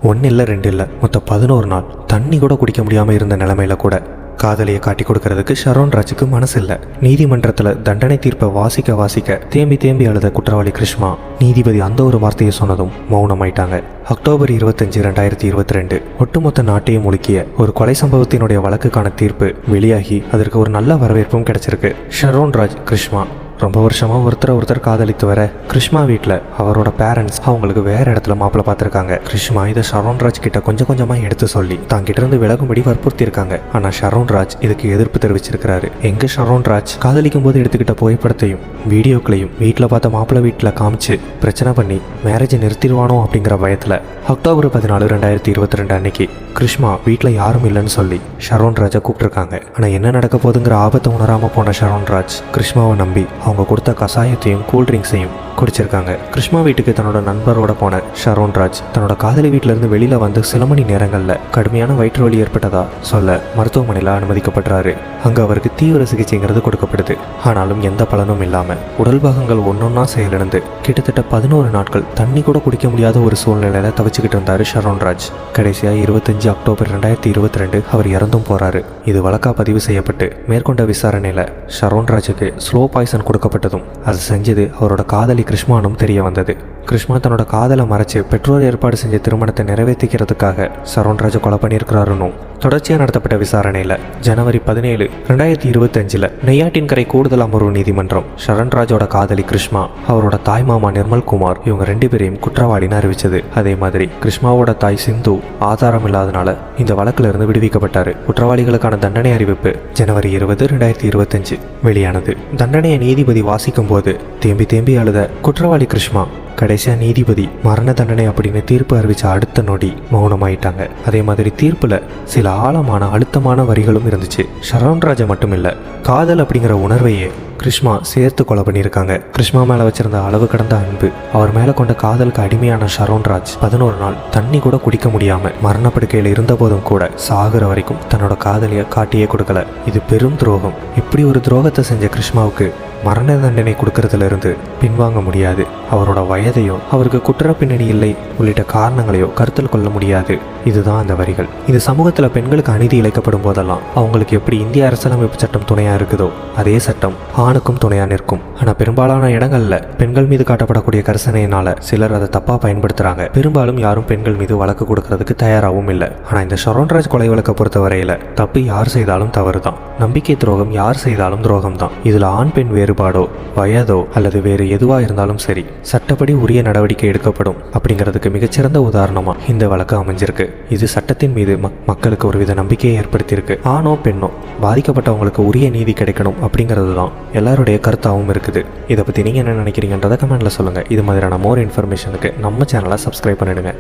1 இல்லை 2 இல்லை மொத்தம் 11 நாள் தண்ணி கூட குடிக்க முடியாமல் இருந்த நிலைமையில கூட காதலியை காட்டி கொடுக்கறதுக்கு ஷரோன் ராஜுக்கு மனசு இல்லை. நீதிமன்றத்தில் தண்டனை தீர்ப்பை வாசிக்க தேம்பி தேம்பி அழுத குற்றவாளி கிருஷ்மா நீதிபதி அந்த ஒரு வார்த்தையை சொன்னதும் மௌனமாயிட்டாங்க. அக்டோபர் 25, 2022 ஒட்டுமொத்த நாட்டையும் முழுக்கிய ஒரு கொலை சம்பவத்தினுடைய வழக்குக்கான தீர்ப்பு வெளியாகி அதற்கு ஒரு நல்ல வரவேற்பும் கிடைச்சிருக்கு. ஷரோன் ராஜ் கிருஷ்மா ரொம்ப வருஷமா ஒருத்தர் காதலித்து வர கிருஷ்மா வீட்டில் அவரோட பேரண்ட்ஸ் அவங்களுக்கு வேற இடத்துல மாப்பிள்ளை பார்த்துருக்காங்க. கிருஷ்மா இதை ஷரோன் ராஜ் கிட்ட கொஞ்சமா எடுத்து சொல்லி தாங்கிட்ட இருந்து விலகும்படி வற்புறுத்தி இருக்காங்க. ஆனா ஷரோன் ராஜ் இதுக்கு எதிர்ப்பு தெரிவிச்சிருக்கிறாரு. எங்க ஷரோன் ராஜ் காதலிக்கும் போது எடுத்துக்கிட்ட புகைப்படத்தையும் வீடியோக்களையும் வீட்டில் பார்த்த மாப்பிள்ளை வீட்டில் காமிச்சு பிரச்சனை பண்ணி மேரேஜை நிறுத்திடுவானோ அப்படிங்கிற பயத்தில் அக்டோபர் 14, 2022 அன்னைக்கு கிருஷ்மா வீட்டில் யாரும் இல்லைன்னு சொல்லி ஷரோன் ராஜை கூப்பிட்டுருக்காங்க. ஆனால் என்ன நடக்க போகுதுங்கிற ஆபத்தை உணராம போன ஷரோன் ராஜ் கிருஷ்மாவை நம்பி அவங்க கொடுத்த கசாயத்தையும் கூல்ட்ரிங்க்ஸையும் குடிச்சிருக்காங்க. கிருஷ்மா வீட்டுக்கு தன்னோட நண்பரோட போன ஷரோன் ராஜ் தன்னோட காதலி வீட்டிலேருந்து வெளியில் வந்து சில மணி நேரங்களில் கடுமையான வயிற்று வலி ஏற்பட்டதா சொல்ல மருத்துவமனையில் அனுமதிக்கப்படுறாரு. அங்கே அவருக்கு தீவிர சிகிச்சைங்கிறது கொடுக்கப்படுது. ஆனாலும் எந்த பலனும் இல்லாமல் உடல் பாகங்கள் ஒன்னொன்னா செயலிழந்து கிட்டத்தட்ட 11 நாட்கள் தண்ணி கூட குடிக்க முடியாத ஒரு சூழ்நிலையில தவிச்சுக்கிட்டு இருந்தாரு ஷரோன் ராஜ். கடைசியாக 25 அக்டோபர் 2022 அவர் இறந்தும் போறாரு. இது வழக்கா பதிவு செய்யப்பட்டு மேற்கொண்ட விசாரணையில் ஷரோன் ராஜுக்கு ஸ்லோ பாய்சன் கொடுக்கப்பட்டதும் அது செஞ்சது அவரோட காதலி கிருஷ்மானும் தெரிய வந்தது. கிருஷ்மா தன்னோட காதலை மறைச்சு பெற்றோர் ஏற்பாடு செஞ்ச திருமணத்தை நிறைவேற்றிக்கிறதுக்காக ஷரோன் ராஜை கொலை பண்ணியிருக்கிறாருன்னு தொடர்ச்சியாக நடத்தப்பட்ட விசாரணையில் ஜனவரி 17, 2025 நெய்யாட்டின்கரை கூடுதல் அமர்வு நீதிமன்றம் ஷரோன் ராஜோட காதலி கிருஷ்மா அவரோட தாய் மாமா நிர்மல் குமார் இவங்க 2 பேரையும் குற்றவாளின்னு அறிவிச்சது. அதே மாதிரி கிருஷ்மாவோட தாய் சிந்து ஆதாரம் இல்லாதனால இந்த வழக்குல இருந்து விடுவிக்கப்பட்டாரு. குற்றவாளிகளுக்கான தண்டனை அறிவிப்பு ஜனவரி 20, 2025 வெளியானது. தண்டனையை நீதிபதி வாசிக்கும் போது தேம்பி அழுத குற்றவாளி கிருஷ்மா கடைசியா நீதிபதி மரண தண்டனை அப்படின்னு தீர்ப்பு அறிவிச்ச அடுத்த நொடி மௌனமாயிட்டாங்க. அதே மாதிரி தீர்ப்புல சில ஆழமான அழுத்தமான வரிகளும் இருந்துச்சு. ஷரோன் ராஜை மட்டும் இல்ல, காதல் அப்படிங்கிற உணர்வையே கிருஷ்மா சேர்த்து கொலை பண்ணியிருக்காங்க. கிருஷ்மா மேல வச்சிருந்த அளவு கடந்த அன்பு, அவர் மேல கொண்ட காதலுக்கு அடிமையான ஷரோன் ராஜ் 11 நாள் தண்ணி கூட குடிக்க முடியாம மரணப்படுக்கையில் இருந்த போதும் கூட சாகுற வரைக்கும் தன்னோட காதலிய காட்டியே கொடுக்கல. இது பெரும் துரோகம். இப்படி ஒரு துரோகத்தை செஞ்ச கிருஷ்மாவுக்கு மரண தண்டனை கொடுக்கறதுல இருந்து பின்வாங்க முடியாது. அவரோட வயதையோ அவருக்கு குற்ற பின்னணி இல்லை உள்ளிட்ட காரணங்களையோ கருத்தில் கொள்ள முடியாது. இதுதான் அந்த வரிகள். இது சமூகத்துல பெண்களுக்கு அநீதி இழைக்கப்படும் போதெல்லாம் அவங்களுக்கு எப்படி இந்திய அரசியலமைப்பு சட்டம் துணையா இருக்குதோ அதே சட்டம் ஆணுக்கும் துணையா நிற்கும். ஆனா பெரும்பாலான இடங்கள்ல பெண்கள் மீது காட்டப்படக்கூடிய கரிசனையினால சிலர் அதை தப்பா பயன்படுத்துறாங்க. பெரும்பாலும் யாரும் பெண்கள் மீது வழக்கு கொடுக்கறதுக்கு தயாராகவும் இல்லை. ஆனா இந்த ஷரோன் ராஜ் கொலை வழக்கை பொறுத்த வரையில தப்பு யார் செய்தாலும் தவறுதான். நம்பிக்கை துரோகம் யார் செய்தாலும் துரோகம் தான். இதுல ஆண் பெண் வேறுபாடோ வயதோ அல்லது வேறு எதுவா இருந்தாலும் சரி சட்டப்படி உரிய நடவடிக்கை எடுக்கப்படும் அப்படிங்கிறதுக்கு மிகச்சிறந்த உதாரணமா இந்த வழக்கு அமைஞ்சிருக்கு. இது சட்டத்தின் மீது மக்களுக்கு ஒருவித நம்பிக்கையை ஏற்படுத்தியிருக்கு. ஆணோ பெண்ணோ பாதிக்கப்பட்டவங்களுக்கு உரிய நீதி கிடைக்கணும் அப்படிங்கிறது தான் எல்லாருடைய கருத்தாகவும் இருக்குது. இதை பத்தி நீங்க என்ன நினைக்கிறீங்கன்றதை கமெண்ட்ல சொல்லுங்க. இது மாதிரியான மோர் இன்ஃபர்மேஷனுக்கு நம்ம சேனலை சப்ஸ்கிரைப் பண்ணிடுங்க.